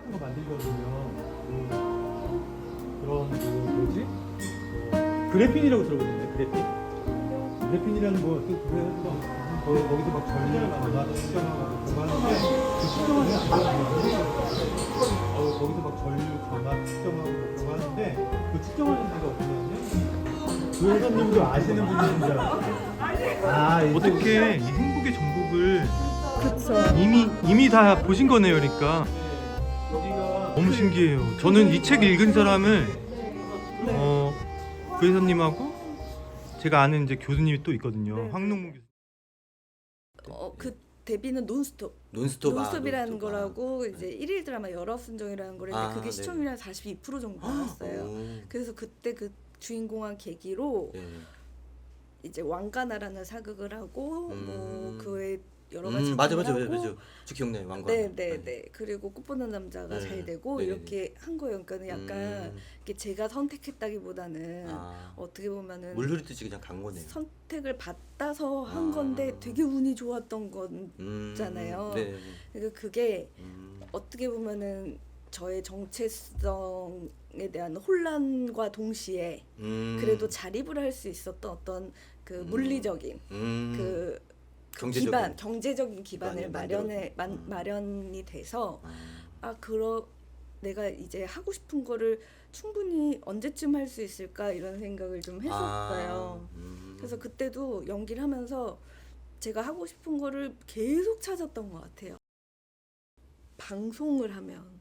같은 거 만들거든요. 그런 뭐지? 그래핀이라고 들어보셨나요? 그래핀이라는 거 그래서 거기서 막 전류를 만들어서 측정하고 그거 하는데 그 측정하는 게 거기서 막 전류 전압 측정하고 그거 하는데 그 측정하는 데가 어디냐면 그 회사님도 아시는 분인 줄 알았어요. 어떻게 이 행복의 전국을 그쵸. 이미 다 보신 거네요, 그러니까. 여기가 너무 신기해요. 저는 이 책 읽은 사람을 그 회사님하고 제가 아는 이제 교수님이 또 있거든요. 네. 황농무 교수. 그 데뷔는 논스톱. 논스톱이라는 논스톱. 거라고 이제 1일 드라마 열아홉 순정이라는 거를 아, 그게 네. 시청률이 한 42% 정도 나왔어요. 그래서 그때 그 주인공한 계기로 네. 이제 왕가나라는 사극을 하고 뭐 그 외에 여러 맞아 가지 작품을 맞아 하고 맞아. 저 기억나요, 왕관. 네네네. 그리고 꽃보는 남자가 네. 잘 되고 네네네. 이렇게 한 거예요. 그러니까 약간 이게 제가 선택했다기보다는 어떻게 보면은 물 흐르듯이 그냥 간 거네요. 선택을 받아서 한 아. 건데 되게 운이 좋았던 거잖아요. 네. 그러니까 그게 어떻게 보면은 저의 정체성에 대한 혼란과 동시에 그래도 자립을 할 수 있었던 어떤 그 물리적인 그 경제적인 기반을 마련이 돼서 내가 이제 하고 싶은 거를 충분히 언제쯤 할 수 있을까 이런 생각을 좀 했었어요. 그래서 그때도 연기를 하면서 제가 하고 싶은 거를 계속 찾았던 것 같아요. 방송을 하면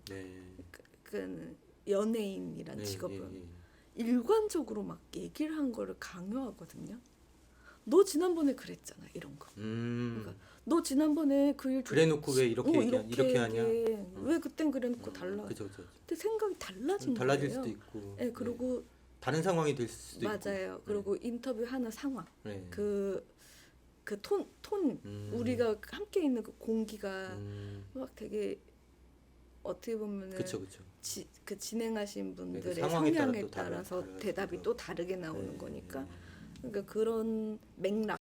그 연예인이란 직업은 일관적으로 막 얘기를 한 거를 강요하거든요. 너 지난번에 그랬잖아 이런 거. 그러니까 너 지난번에 그 일 그래놓고 왜 이렇게 하냐? 왜 그땐 그래놓고 달라? 그죠. 근데 생각이 달라진 달라질 거예요. 수도 있고. 네, 그리고 다른 상황이 될 수도 있고. 맞아요. 그리고 인터뷰하는 상황, 네. 그 톤, 우리가 함께 있는 그 공기가 막 되게 어떻게 보면은 그쵸. 그 진행하신 분들의 상황에 성향에 따라 또 따라서 다를 대답이 수도 또 다르게 나오는 네. 거니까. 그러니까 그런 맥락.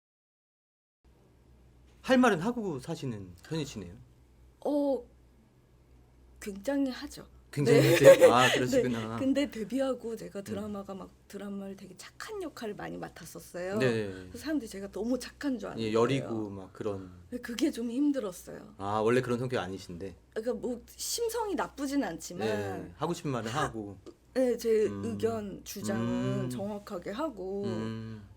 할 말은 하고 사시는 편이시네요. 굉장히 하죠. 굉장히 네. 하세요? 아, 그러시구나. 네. 근데 데뷔하고 제가 드라마를 되게 착한 역할을 많이 맡았었어요. 네. 그래서 사람들이 제가 너무 착한 줄 아는 예, 거예요. 여리고 막 그런. 근데 그게 좀 힘들었어요. 아, 원래 그런 성격 아니신데. 그러니까 뭐 심성이 나쁘진 않지만 네. 하고 싶은 말을 하고. 네, 제 의견 주장은 정확하게 하고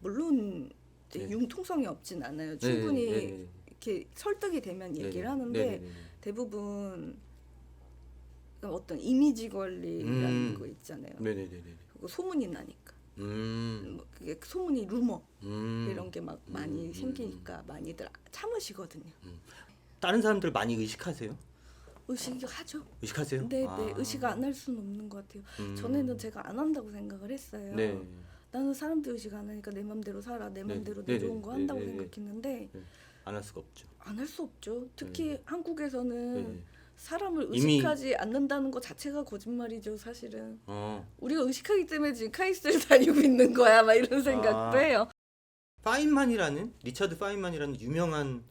물론 이제 네. 융통성이 없진 않아요. 충분히 네. 이렇게 설득이 되면 얘기를 하는데 대부분 어떤 이미지 관리라는 거 있잖아요. 네네네. 그거 소문이 나니까. 뭐 그게 소문이 루머 이런 게 막 많이 생기니까 많이들 참으시거든요. 다른 사람들 많이 의식하세요? 의식하죠. 의식하세요? 네, 의식 안 할 수는 없는 것 같아요. 전에는 제가 안 한다고 생각을 했어요. 네. 나는 사람들 의식 안 하니까 내 맘대로 살아, 내 맘대로 내 좋은 거 한다고 생각했는데 안 할 수가 없죠. 안 할 수 없죠. 특히 한국에서는 네. 사람을 이미- 의식하지 않는다는 거 자체가 거짓말이죠, 사실은. 어. 우리가 의식하기 때문에 지금 카이스트를 다니고 있는 거야, 막 이런 생각도 해요. 리처드 파인만이라는 유명한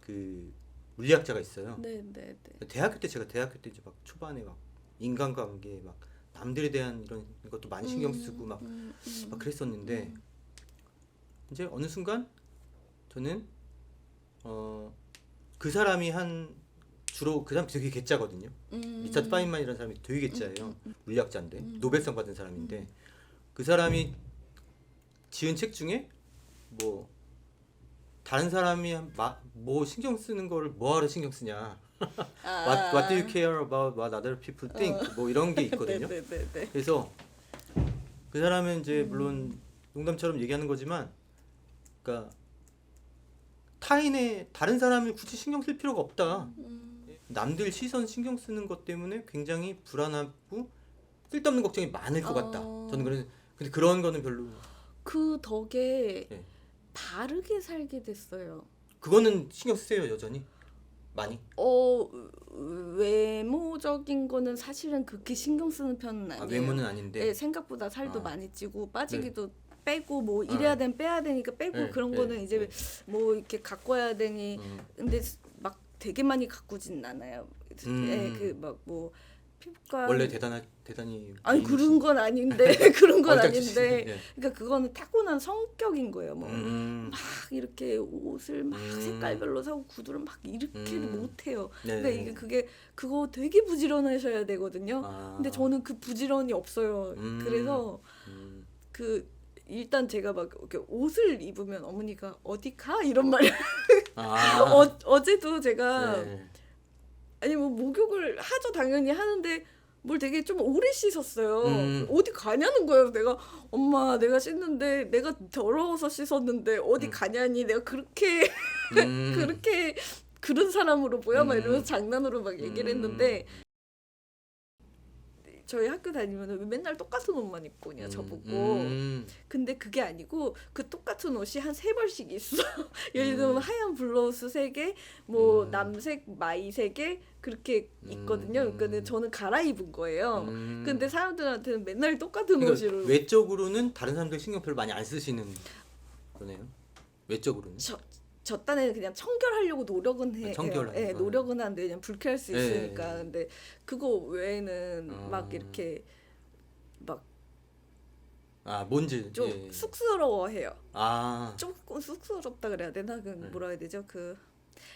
그 물리학자가 있어요. 네. 대학교 때 이제 막 초반에 막 인간관계 막 남들에 대한 이런 것도 많이 신경 쓰고 막 그랬었는데 이제 어느 순간 저는 그 사람이 주로 그 사람 되게 괴짜거든요. 리처드 파인만이라는 사람이 되게 괴짜예요. 물리학자인데 노벨상 받은 사람인데 그 사람이 지은 책 중에 뭐 다른 사람이 뭐 신경 쓰는 거를 뭐하러 신경 쓰냐. What do you care about what other people think? 뭐 이런 게 있거든요. 네. 그래서 그 사람은 이제 물론 농담처럼 얘기하는 거지만, 그러니까 다른 사람을 굳이 신경 쓸 필요가 없다. 남들 시선 신경 쓰는 것 때문에 굉장히 불안하고 쓸데없는 걱정이 많을 것 같다. 저는 근데 그런 거는 별로. 그 덕에 네. 바르게 살게 됐어요. 그거는 신경 쓰세요 여전히 많이. 외모적인 거는 사실은 그렇게 신경 쓰는 편은 아니에요. 외모는 아닌데. 네, 생각보다 살도 많이 찌고 빠지기도 빼고 뭐 이래야 빼야 되니까 빼고 그런 거는 이제 뭐 이렇게 가꿔야 되니 근데 막 되게 많이 가꾸진 않아요. 그 막 뭐 피부과 원래 대단히 아니 미인이시- 그런 건 아닌데 그런 건 얼짱지시네. 아닌데 예. 그러니까 그거는 타고난 성격인 거예요. 뭐 음. 막 이렇게 옷을 막 색깔별로 사고 구두를 막 이렇게를 못 해요. 네. 그러니까 그거 되게 부지런하셔야 되거든요. 아. 근데 저는 그 부지런이 없어요. 그래서 그 일단 제가 막 이렇게 옷을 입으면 어머니가 어디 가 이런 말이 아. 어제도 제가 네. 아니 뭐 목욕을 하죠 당연히 하는데 뭘 되게 좀 오래 씻었어요. 어디 가냐는 거예요. 내가 엄마 내가 씻는데 내가 더러워서 씻었는데 어디 가냐니 내가 그렇게 그렇게 그런 사람으로 보여 막 이러면서 장난으로 막 얘기를 했는데 저희 학교 다니면 맨날 똑같은 옷만 입고 그냥 저보고 근데 그게 아니고 그 똑같은 옷이 한 3벌씩 있어. 예를 들면 하얀 블라우스 3개 뭐 남색 마이 3개 그렇게 있거든요. 그러니까 저는 갈아입은 거예요. 근데 사람들한테는 맨날 똑같은 그러니까 옷으로 외적으로는 다른 사람들 신경 별로 많이 안 쓰시는 거네요. 외적으로는. 저 딴에는 그냥 청결하려고 노력은 해요. 청결하는 예, 거. 노력은 하는데 왜냐면 불쾌할 수 예, 있으니까. 예. 근데 그거 외에는 막 이렇게 막 뭔지 좀 예. 쑥스러워해요. 아. 조금 쑥스럽다 그래야 되나? 그 네. 뭐라 해야 되죠? 그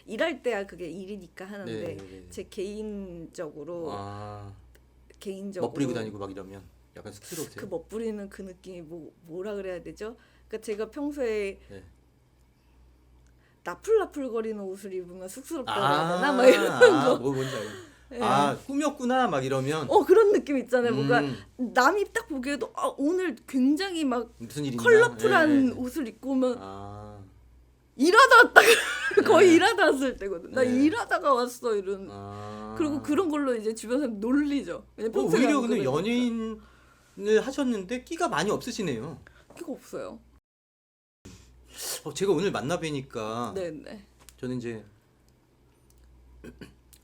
일할 때야 그게 일이니까 하는데 네, 네, 네. 제 개인적으로 멋부리고 다니고 막 이러면 약간 쑥스러우세요? 그 멋부리는 그 느낌이 뭐라 그래야 되죠? 그러니까 제가 평소에 네. 나풀나풀거리는 옷을 입으면 쑥스럽다 그래야 되나? 막 이런 거. 뭐 뭔지 알아요. 예. 꾸몄구나 막 이러면 그런 느낌 있잖아요. 뭔가 남이 딱 보기에도 오늘 굉장히 막 무슨 일이 있나? 컬러풀한 예. 옷을 입고 오면 아. 일하다 왔다 거의 네. 일하다 왔을 때거든. 나 네. 일하다가 왔어 이런. 그리고 그런 걸로 이제 주변 사람 놀리죠. 왜냐면 평소에 오히려 안 근데 그러니까. 연예인을 하셨는데 끼가 많이 없으시네요. 끼가 없어요. 제가 오늘 만나 뵈니까 네네. 저는 이제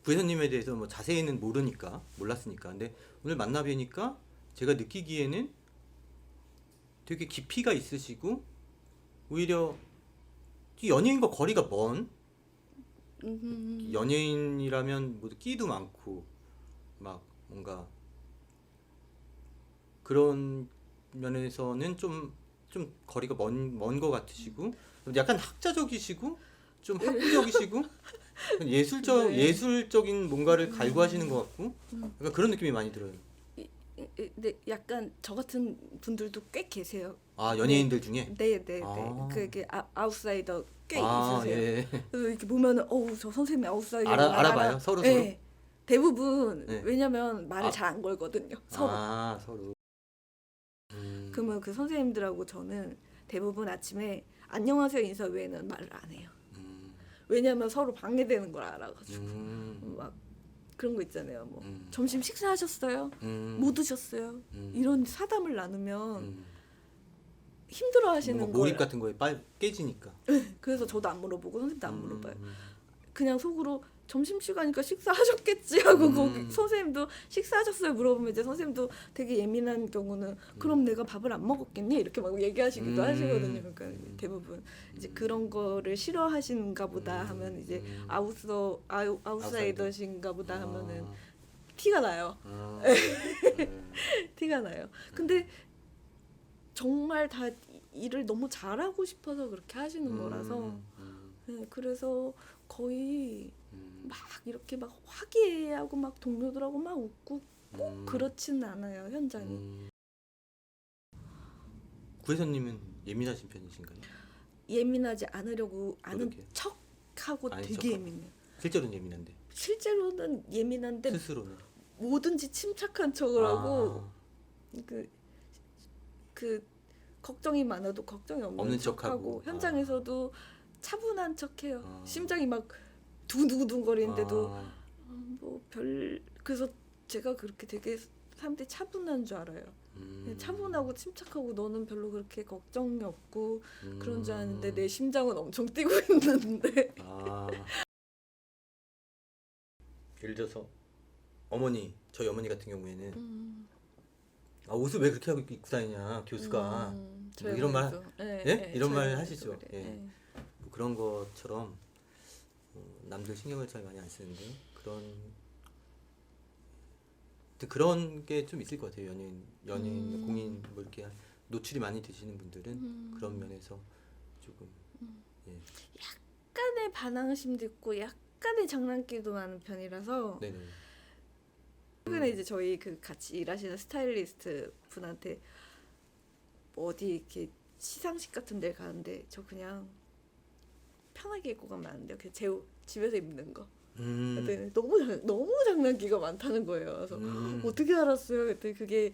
구혜선님에 대해서 뭐 자세히는 몰랐으니까. 근데 오늘 만나 뵈니까 제가 느끼기에는 되게 깊이가 있으시고 오히려 연예인과 거리가 먼 연예인이라면 모두 끼도 많고 막 뭔가 그런 면에서는 좀 거리가 먼 것 같으시고 약간 학자적이시고 좀 학구적이시고 예술적인 뭔가를 갈구하시는 것 같고 약간 그런 느낌이 많이 들어요. 근데 약간 저 같은 분들도 꽤 계세요. 연예인들 중에. 네네네. 아. 그게 아웃사이더 꽤 아, 있으세요. 예. 그래서 이렇게 보면은 저 선생님이 아웃사이더 알아봐요? 서로? 네. 대부분 네. 왜냐면 말을 잘 안 걸거든요. 서로. 서로. 그러면 그 선생님들하고 저는 대부분 아침에 안녕하세요 인사 외에는 말을 안 해요. 왜냐면 서로 방해되는 걸 알아가지고 막 그런 거 있잖아요. 뭐 점심 식사하셨어요? 뭐 드셨어요? 이런 사담을 나누면 힘들어하시는 뭔가 걸. 몰입 같은 거에 깨지니까. 그래서 저도 안 물어보고 선생님도 안 물어봐요. 그냥 속으로 점심시간이니까 식사하셨겠지 하고 거기 선생님도 식사하셨어요 물어보면 이제 선생님도 되게 예민한 경우는 그럼 내가 밥을 안 먹었겠니? 이렇게 막 얘기하시기도 하시거든요. 그러니까 대부분 이제 그런 거를 싫어하시는가 보다 하면 이제 아웃사이더신가 보다 하면은 티가 나요. 티가 나요. 근데 정말 다 일을 너무 잘하고 싶어서 그렇게 하시는 거라서 네, 그래서 거의 막 이렇게 막 화기애애하고 막 동료들하고 막 웃고 꼭 그렇지는 않아요 현장이. 구혜선님은 예민하신 편이신가요? 예민하지 않으려고 아는 노력해요. 척하고 아는 되게 척하고. 예민해요. 실제로는 예민한데 실제로는 예민한데 스스로는 뭐든지 침착한 척을 하고 그 걱정이 많아도 걱정이 없는 척하고 현장에서도 차분한 척해요. 심장이 막 두근두근거리는데도 그래서 제가 그렇게 되게 사람들이 차분한 줄 알아요. 차분하고 침착하고 너는 별로 그렇게 걱정이 없고 그런 줄 아는데 내 심장은 엄청 뛰고 있는데. 예를 들어서 저희 어머니 같은 경우에는 옷을 왜 그렇게 하고 입고 다니냐 교수가 뭐 이런 말 이런 말 하시죠. 예. 뭐 그런 것처럼 남들 신경을 잘 많이 안 쓰는데 그런 그런 게 좀 있을 것 같아요. 연예인, 공인 뭐 이렇게 노출이 많이 되시는 분들은 그런 면에서 조금 예. 약간의 반항심도 있고 약간의 장난기도 많은 편이라서 네네. 최근에 이제 저희 그 같이 일하시는 스타일리스트 분한테 뭐 어디 이렇게 시상식 같은 데 가는데 저 그냥 편하게 입고 가면 안 돼요. 그냥 제 집에서 입는 거. 그랬더니 너무 장난기가 많다는 거예요. 그래서 어떻게 알았어요? 그랬더니 그게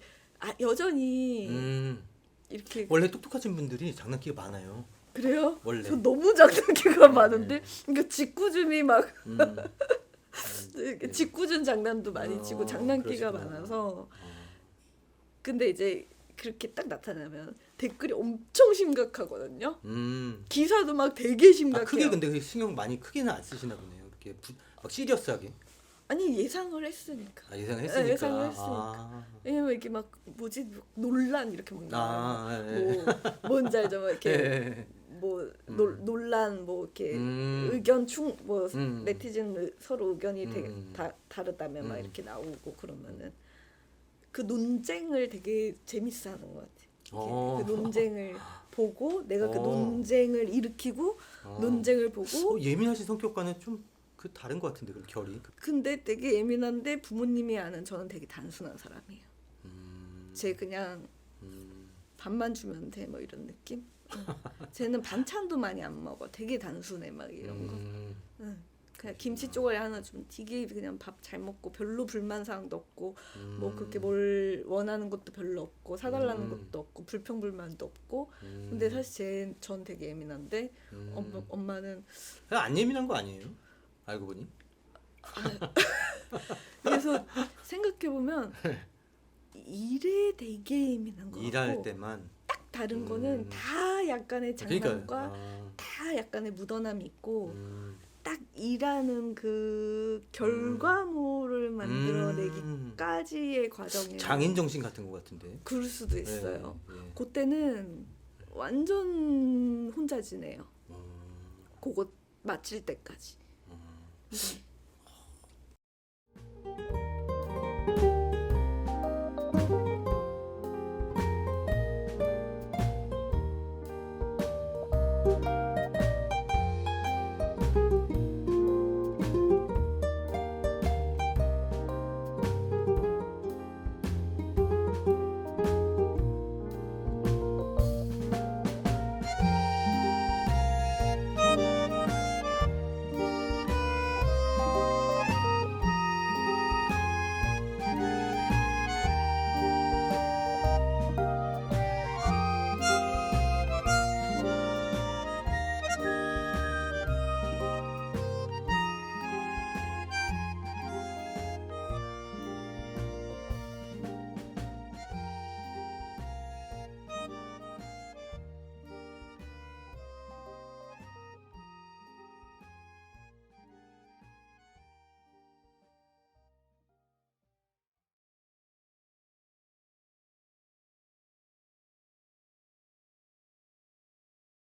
여전히 이렇게 원래 똑똑하신 분들이 장난기가 많아요. 그래요? 원래. 저 너무 장난기가 많은데 그러니까 짓궂음이 막 네. 짓궂은 장난도 많이 치고 장난기가 그러시구나. 많아서 근데 이제 그렇게 딱 나타나면 댓글이 엄청 심각하거든요. 기사도 막 되게 심각해요. 크게 근데 그 신경 많이 크게는 안 쓰시나 보네요. 이렇게 막 시리어스하게. 아니 예상을 했으니까. 예상을 했으니까. 예상을 했으니까. 왜냐면 이렇게 막 뭐지 논란 이렇게 막 나와요. 예. 뭐 뭔지 알죠? 막 이렇게 예. 뭐 논란 뭐 이렇게 의견 네티즌 서로 의견이 되게 다르다면 막 이렇게 나오고 그러면은 그 논쟁을 되게 재밌어하는 것 같아요. 그 논쟁을 보고 내가 그 논쟁을 일으키고 논쟁을 보고 예민하신 성격과는 좀 그 다른 것 같은데 그 결이. 근데 되게 예민한데 부모님이 아는 저는 되게 단순한 사람이에요. 제 그냥 밥만 주면 돼 뭐 이런 느낌. 쟤는 반찬도 많이 안 먹어. 되게 단순해 막 이런 거. 그냥 김치 쪼가리 하나 주면 되게 그냥 밥 잘 먹고 별로 불만 사항도 없고 뭐 그렇게 뭘 원하는 것도 별로 없고 사달라는 것도 없고 불평불만도 없고 근데 사실 전 되게 예민한데 엄마는 그냥 안 예민한 거 아니에요? 알고 보니. 그래서 생각해보면 일에 되게 예민한 거 일할 같고 때만. 딱 다른 거는 다 약간의 장난과 그러니까. 다 약간의 묻어남이 있고 딱 일하는 그 결과물을 만들어내기까지의 과정에 장인 정신 같은 거 같은데. 그럴 수도 있어요. 예. 그때는 완전 혼자 지내요. 그거 마칠 때까지. 네.